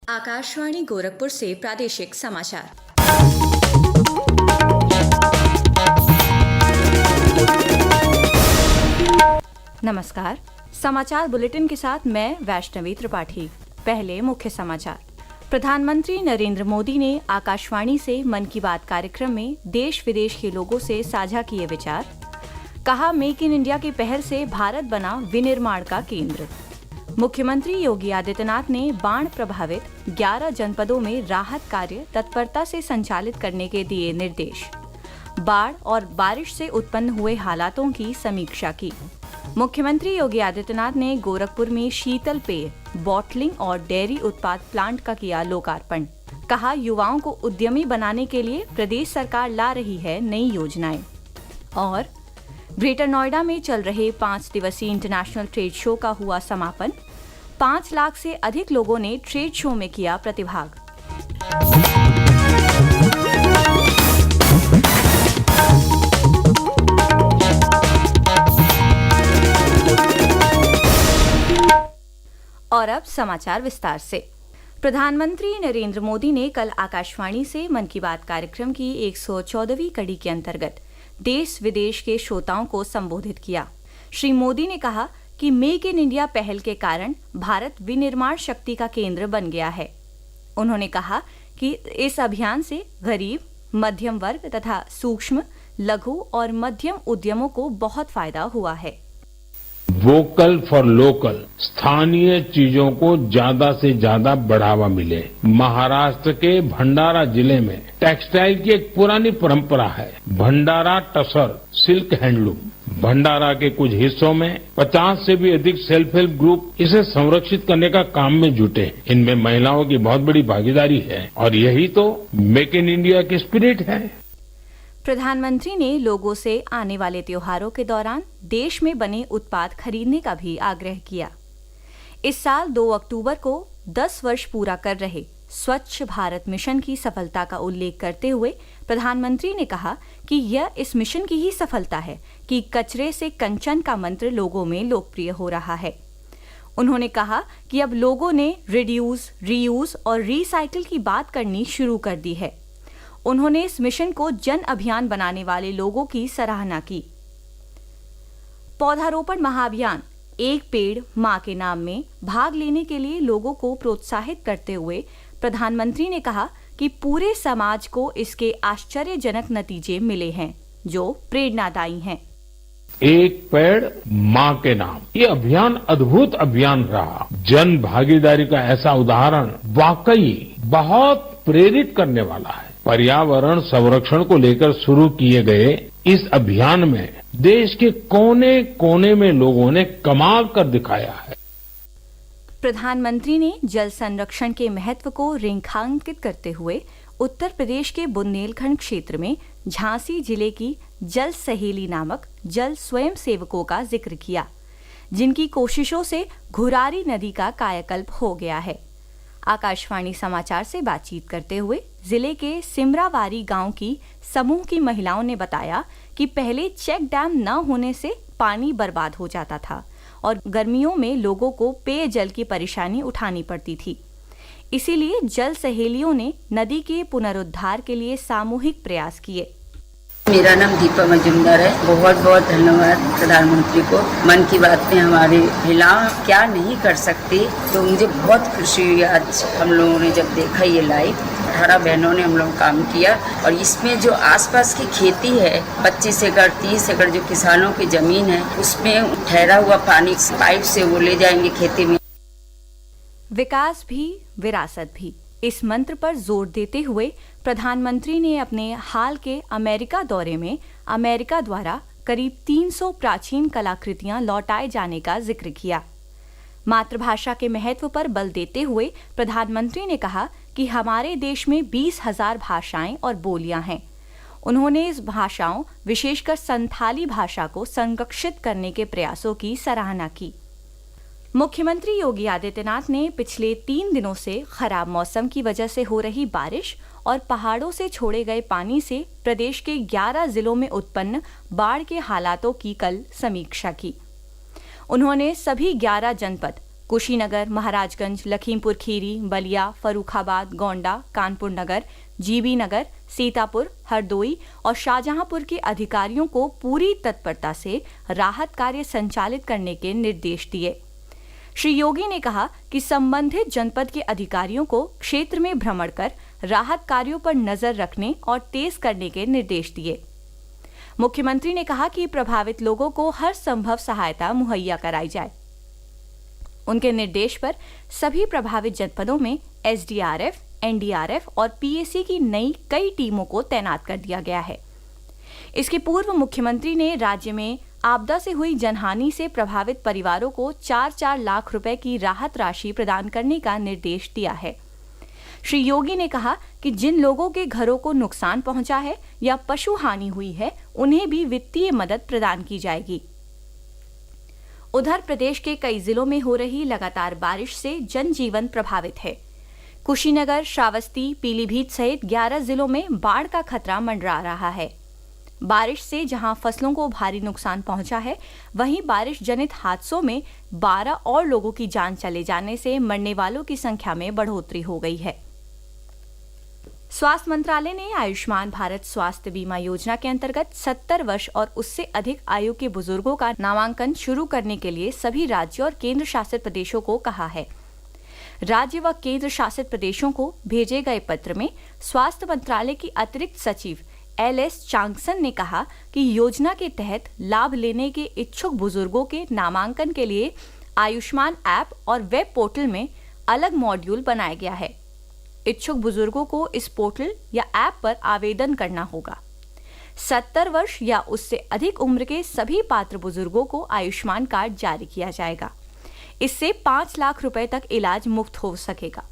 आकाशवाणी गोरखपुर से प्रादेशिक समाचार। नमस्कार, समाचार बुलेटिन के साथ मैं वैष्णवी त्रिपाठी। पहले मुख्य समाचार। प्रधानमंत्री नरेंद्र मोदी ने आकाशवाणी से मन की बात कार्यक्रम में देश विदेश के लोगों से साझा किए विचार। कहा, मेक इन इंडिया की पहल से भारत बना विनिर्माण का केंद्र। मुख्यमंत्री योगी आदित्यनाथ ने बाढ़ प्रभावित 11 जनपदों में राहत कार्य तत्परता से संचालित करने के दिए निर्देश। बाढ़ और बारिश से उत्पन्न हुए हालातों की समीक्षा की। मुख्यमंत्री योगी आदित्यनाथ ने गोरखपुर में शीतल पेय, बॉटलिंग और डेयरी उत्पाद प्लांट का किया लोकार्पण। कहा, युवाओं को उद्यमी बनाने के लिए प्रदेश सरकार ला रही है नई योजनाएं। और ग्रेटर नोएडा में चल रहे 5 दिवसीय इंटरनेशनल ट्रेड शो का हुआ समापन। 5 लाख से अधिक लोगों ने ट्रेड शो में किया प्रतिभाग। और अब समाचार विस्तार से। प्रधानमंत्री नरेंद्र मोदी ने कल आकाशवाणी से मन की बात कार्यक्रम की 114वीं कड़ी के अंतर्गत देश विदेश के श्रोताओं को संबोधित किया। श्री मोदी ने कहा कि मेक इन इंडिया पहल के कारण भारत विनिर्माण शक्ति का केंद्र बन गया है। उन्होंने कहा कि इस अभियान से गरीब, मध्यम वर्ग तथा सूक्ष्म, लघु और मध्यम उद्यमों को बहुत फायदा हुआ है। वोकल फॉर लोकल, स्थानीय चीजों को ज्यादा से ज्यादा बढ़ावा मिले। महाराष्ट्र के भंडारा जिले में टेक्सटाइल की एक पुरानी परंपरा है, भंडारा टसर सिल्क हैंडलूम। भंडारा के कुछ हिस्सों में 50 से भी अधिक सेल्फ हेल्प ग्रुप इसे संरक्षित करने का काम में जुटे। इनमें महिलाओं की बहुत बड़ी भागीदारी है और यही तो मेक इन इंडिया की स्पिरिट है। प्रधानमंत्री ने लोगों से आने वाले त्योहारों के दौरान देश में बने उत्पाद खरीदने का भी आग्रह किया। इस साल 2 अक्टूबर को 10 वर्ष पूरा कर रहे स्वच्छ भारत मिशन की सफलता का उल्लेख करते हुए प्रधानमंत्री ने कहा कि यह इस मिशन की ही सफलता है कि कचरे से कंचन का मंत्र लोगों में लोकप्रिय हो रहा है। उन्होंने कहा कि अब लोगों ने रिड्यूस, रीयूज और रिसाइकिल की बात करनी शुरू कर दी है। उन्होंने इस मिशन को जन अभियान बनाने वाले लोगों की सराहना की। पौधारोपण महाअभियान एक पेड़ मां के नाम में भाग लेने के लिए लोगों को प्रोत्साहित करते हुए प्रधानमंत्री ने कहा कि पूरे समाज को इसके आश्चर्यजनक नतीजे मिले हैं जो प्रेरणादायी हैं। एक पेड़ मां के नाम, ये अभियान अद्भुत अभियान रहा। जन भागीदारी का ऐसा उदाहरण वाकई बहुत प्रेरित करने वाला है। पर्यावरण संरक्षण को लेकर शुरू किए गए इस अभियान में देश के कोने कोने में लोगों ने कमाल कर दिखाया है। प्रधानमंत्री ने जल संरक्षण के महत्व को रेखांकित करते हुए उत्तर प्रदेश के बुंदेलखंड क्षेत्र में झांसी जिले की जल सहेली नामक जल स्वयं सेवकों का जिक्र किया, जिनकी कोशिशों से घुरारी नदी का कायाकल्प हो गया है। आकाशवाणी समाचार से बातचीत करते हुए जिले के सिमरावारी गांव की समूह की महिलाओं ने बताया कि पहले चेक डैम न होने से पानी बर्बाद हो जाता था और गर्मियों में लोगों को पेयजल की परेशानी उठानी पड़ती थी। इसीलिए जल सहेलियों ने नदी के पुनरुद्धार के लिए सामूहिक प्रयास किए। मेरा नाम दीपा मजुमदार है। बहुत बहुत धन्यवाद प्रधानमंत्री को। मन की बात में हमारे महिलाएं क्या नहीं कर सकती, तो मुझे बहुत खुशी हुई आज हम लोगों ने जब देखा ये लाइव। 18 बहनों ने हम लोग काम किया और इसमें जो आसपास की खेती है 25 एकड़ 30 एकड़ जो किसानों की जमीन है, उसमें ठहरा हुआ पानी पाइप से वो ले जाएंगे खेती में। विकास भी विरासत भी, इस मंत्र पर जोर देते हुए प्रधानमंत्री ने अपने हाल के अमेरिका दौरे में अमेरिका द्वारा करीब 300 प्राचीन कलाकृतियां लौटाए जाने का जिक्र किया। मातृभाषा के महत्व पर बल देते हुए प्रधानमंत्री ने कहा कि हमारे देश में 20,000 भाषाएं और बोलियां हैं। उन्होंने इस भाषाओं, विशेषकर संथाली भाषा को संरक्षित करने के प्रयासों की सराहना की। मुख्यमंत्री योगी आदित्यनाथ ने पिछले 3 दिनों से खराब मौसम की वजह से हो रही बारिश और पहाड़ों से छोड़े गए पानी से प्रदेश के 11 जिलों में उत्पन्न बाढ़ के हालातों की कल समीक्षा की। उन्होंने सभी 11 जनपद कुशीनगर, महाराजगंज, लखीमपुर खीरी, बलिया, फर्रुखाबाद, गोंडा, कानपुर नगर, जीबी नगर, सीतापुर, हरदोई और शाहजहांपुर के अधिकारियों को पूरी तत्परता से राहत कार्य संचालित करने के निर्देश दिए। श्री योगी ने कहा कि संबंधित जनपद के अधिकारियों को क्षेत्र में भ्रमण कर राहत कार्यों पर नजर रखने और तेज करने के निर्देश दिए। मुख्यमंत्री ने कहा कि प्रभावित लोगों को हर संभव सहायता मुहैया कराई जाए। उनके निर्देश पर सभी प्रभावित जनपदों में एसडीआरएफ, एनडीआरएफ और पीएसी की नई कई टीमों को तैनात कर दिया गया है। इसके पूर्व मुख्यमंत्री ने राज्य में आपदा से हुई जनहानि से प्रभावित परिवारों को 4-4 लाख रुपए की राहत राशि प्रदान करने का निर्देश दिया है। श्री योगी ने कहा कि जिन लोगों के घरों को नुकसान पहुंचा है या पशु हानि हुई है, उन्हें भी वित्तीय मदद प्रदान की जाएगी। उधर प्रदेश के कई जिलों में हो रही लगातार बारिश से जनजीवन प्रभावित है। कुशीनगर, श्रावस्ती, पीलीभीत सहित 11 जिलों में बाढ़ का खतरा मंडरा रहा है। बारिश से जहां फसलों को भारी नुकसान पहुंचा है, वहीं बारिश जनित हादसों में 12 और लोगों की जान चले जाने से मरने वालों की संख्या में बढ़ोतरी हो गई है। स्वास्थ्य मंत्रालय ने आयुष्मान भारत स्वास्थ्य बीमा योजना के अंतर्गत 70 वर्ष और उससे अधिक आयु के बुजुर्गों का नामांकन शुरू करने के लिए सभी राज्यों और केंद्र शासित प्रदेशों को कहा है। राज्य व केंद्र शासित प्रदेशों को भेजे गए पत्र में स्वास्थ्य मंत्रालय की अतिरिक्त सचिव एल.एस. चांगसन ने कहा कि योजना के तहत लाभ लेने के इच्छुक बुजुर्गों के नामांकन के लिए आयुष्मान ऐप और वेब पोर्टल में अलग मॉड्यूल बनाया गया है। इच्छुक बुजुर्गों को इस पोर्टल या ऐप पर आवेदन करना होगा। 70 वर्ष या उससे अधिक उम्र के सभी पात्र बुजुर्गों को आयुष्मान कार्ड जारी किया जाएगा। इससे 5 लाख रुपए तक इलाज मुफ्त हो सकेगा।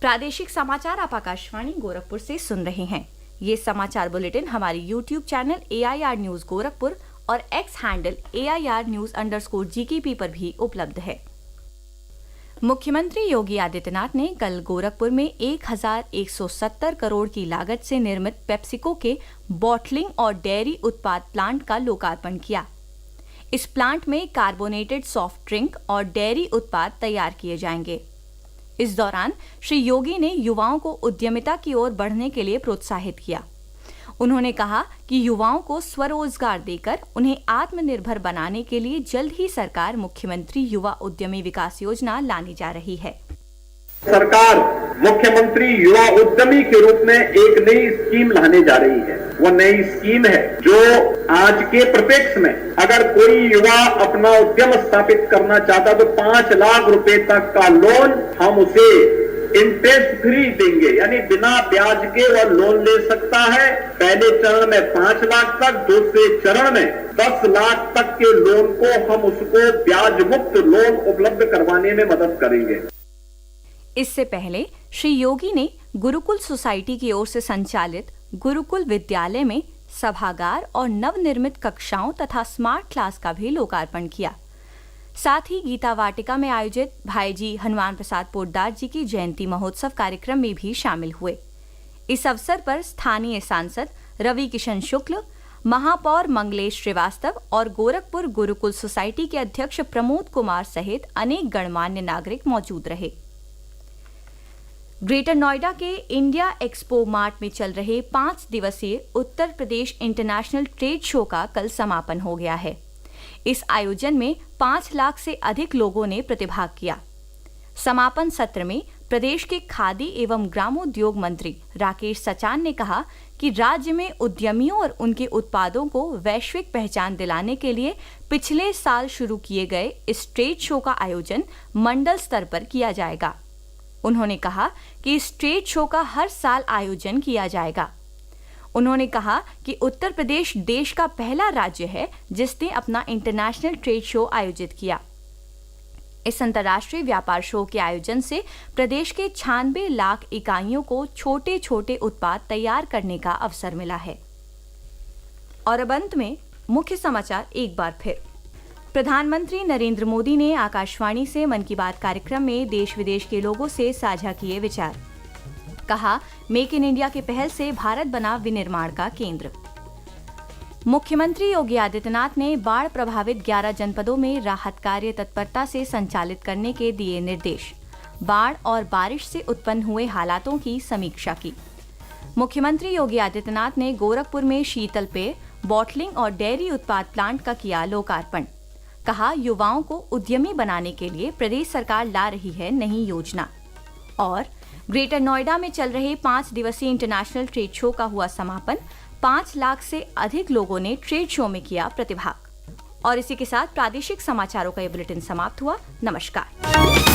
प्रादेशिक समाचार आप आकाशवाणी गोरखपुर से सुन रहे हैं। ये समाचार बुलेटिन हमारी YouTube channel AIR news Gorakhpur और एक्स हैंडल AIR News_GKP पर भी उपलब्ध है। मुख्यमंत्री योगी आदित्यनाथ ने कल गोरखपुर में 1170 करोड़ की लागत से निर्मित पेप्सिको के बॉटलिंग और डेयरी उत्पाद प्लांट का लोकार्पण किया। इस प्लांट में कार्बोनेटेड सॉफ्ट ड्रिंक और डेयरी उत्पाद तैयार किए जाएंगे। इस दौरान श्री योगी ने युवाओं को उद्यमिता की ओर बढ़ने के लिए प्रोत्साहित किया। उन्होंने कहा कि युवाओं को स्वरोजगार देकर उन्हें आत्मनिर्भर बनाने के लिए जल्द ही सरकार मुख्यमंत्री युवा उद्यमी विकास योजना लाने जा रही है। सरकार मुख्यमंत्री युवा उद्यमी के रूप में एक नई स्कीम लाने जा रही है। वो नई स्कीम है जो आज के परिप्रेक्ष्य में अगर कोई युवा अपना उद्यम स्थापित करना चाहता तो 5 लाख रुपए तक का लोन हम उसे इंटरेस्ट फ्री देंगे, यानी बिना ब्याज के वह लोन ले सकता है। पहले चरण में 5 लाख तक, दूसरे चरण में 10 लाख तक के लोन को हम उसको ब्याज मुक्त लोन उपलब्ध करवाने में मदद करेंगे। इससे पहले श्री योगी ने गुरुकुल सोसाइटी की ओर से संचालित गुरुकुल विद्यालय में सभागार और नवनिर्मित कक्षाओं तथा स्मार्ट क्लास का भी लोकार्पण किया। साथ ही गीता वाटिका में आयोजित भाईजी हनुमान प्रसाद पोद्दार जी की जयंती महोत्सव कार्यक्रम में भी शामिल हुए। इस अवसर पर स्थानीय सांसद रवि किशन शुक्ल, महापौर मंगलेश श्रीवास्तव और गोरखपुर गुरुकुल सोसाइटी के अध्यक्ष प्रमोद कुमार सहित अनेक गणमान्य नागरिक मौजूद रहे। ग्रेटर नोएडा के इंडिया एक्सपो मार्ट में चल रहे 5 दिवसीय Uttar Pradesh international trade show का कल समापन हो गया है। इस आयोजन में 5 लाख से अधिक लोगों ने प्रतिभाग किया। समापन सत्र में प्रदेश के खादी एवं ग्रामोद्योग मंत्री राकेश सचान ने कहा कि राज्य में उद्यमियों और उनके उत्पादों को वैश्विक पहचान दिलाने के लिए पिछले साल शुरू किए गए इस ट्रेड शो का आयोजन मंडल स्तर पर किया जाएगा। उन्होंने कहा कि इस ट्रेड शो का हर साल आयोजन किया जाएगा। उन्होंने कहा कि उत्तर प्रदेश देश का पहला राज्य है जिसने अपना इंटरनेशनल ट्रेड शो आयोजित किया। इस अंतर्राष्ट्रीय व्यापार शो के आयोजन से प्रदेश के 96 लाख इकाइयों को छोटे छोटे उत्पाद तैयार करने का अवसर मिला है। और अब अंत में मुख्य समाचार एक बार फिर। प्रधानमंत्री नरेंद्र मोदी ने आकाशवाणी से मन की बात कार्यक्रम में देश विदेश के लोगों से साझा किए विचार। कहा, मेक इन इंडिया की पहल से भारत बना विनिर्माण का केंद्र। मुख्यमंत्री योगी आदित्यनाथ ने बाढ़ प्रभावित 11 जनपदों में राहत कार्य तत्परता से संचालित करने के दिए निर्देश। बाढ़ और बारिश से उत्पन्न हुए हालातों की समीक्षा की। मुख्यमंत्री योगी आदित्यनाथ ने गोरखपुर में शीतल पेय, बॉटलिंग और डेयरी उत्पाद प्लांट का किया लोकार्पण। कहा, युवाओं को उद्यमी बनाने के लिए प्रदेश सरकार ला रही है नई योजना। और ग्रेटर नोएडा में चल रहे 5 दिवसीय इंटरनेशनल ट्रेड शो का हुआ समापन। 5 लाख से अधिक लोगों ने ट्रेड शो में किया प्रतिभाग। और इसी के साथ प्रादेशिक समाचारों का ये बुलेटिन समाप्त हुआ। नमस्कार।